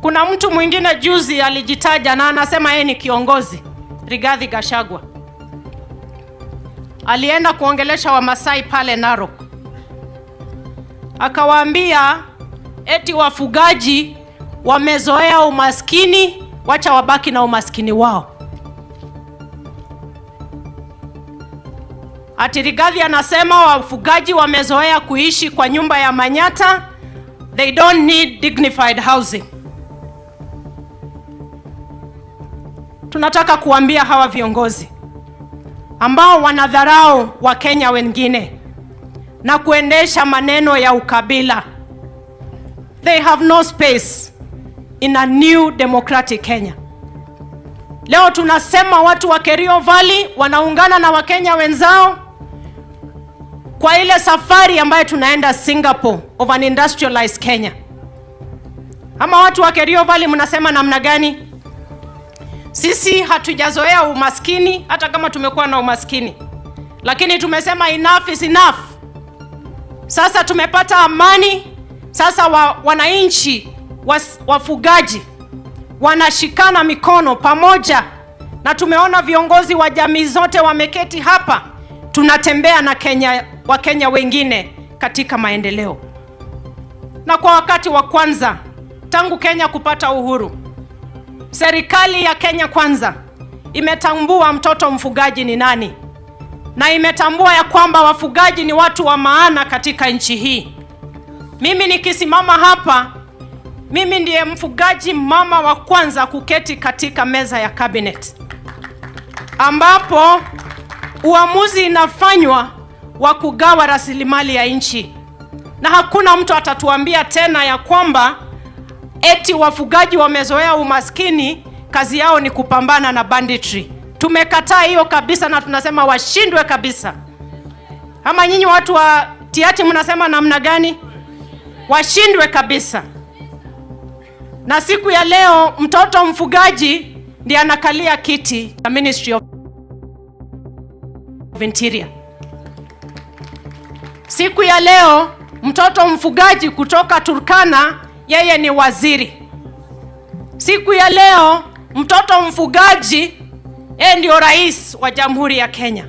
Kuna mtu mwingine juzi alijitaja na anasema yeye ni kiongozi, Rigathi Gachagua. Alienda kuongelesha Wamasai pale Narok. Akawaambia eti wafugaji wamezoea umaskini, wacha wabaki na umaskini wao. Ati Rigathi anasema wafugaji wamezoea kuishi kwa nyumba ya Manyatta, they don't need dignified housing. Tunataka kuambia hawa viongozi ambao wanadharau Wakenya wengine na kuendesha maneno ya ukabila, they have no space in a new democratic Kenya. Leo tunasema watu wa Kerio Valley wanaungana na Wakenya wenzao kwa ile safari ambayo tunaenda Singapore of an industrialized Kenya. Ama watu wa Kerio Valley mnasema namna gani? Sisi hatujazoea umaskini, hata kama tumekuwa na umaskini, lakini tumesema enough is enough. Sasa tumepata amani. Sasa wananchi wafugaji wanashikana mikono pamoja, na tumeona viongozi wa jamii zote wameketi hapa. Tunatembea na Wakenya wengine katika maendeleo. Na kwa wakati wa kwanza tangu Kenya kupata uhuru, serikali ya Kenya Kwanza imetambua mtoto mfugaji ni nani, na imetambua ya kwamba wafugaji ni watu wa maana katika nchi hii. Mimi nikisimama hapa, mimi ndiye mfugaji mama wa kwanza kuketi katika meza ya cabinet, ambapo uamuzi inafanywa wa kugawa rasilimali ya nchi. Na hakuna mtu atatuambia tena ya kwamba eti wafugaji wamezoea umaskini, kazi yao ni kupambana na banditry. Tumekataa hiyo kabisa, na tunasema washindwe kabisa. Ama nyinyi watu wa Tiaty mnasema namna gani? Washindwe kabisa. Na siku ya leo mtoto mfugaji ndiye anakalia kiti cha Ministry of Interior. Siku ya leo mtoto mfugaji kutoka Turkana yeye ni waziri. Siku ya leo mtoto mfugaji yeye ndio rais wa Jamhuri ya Kenya.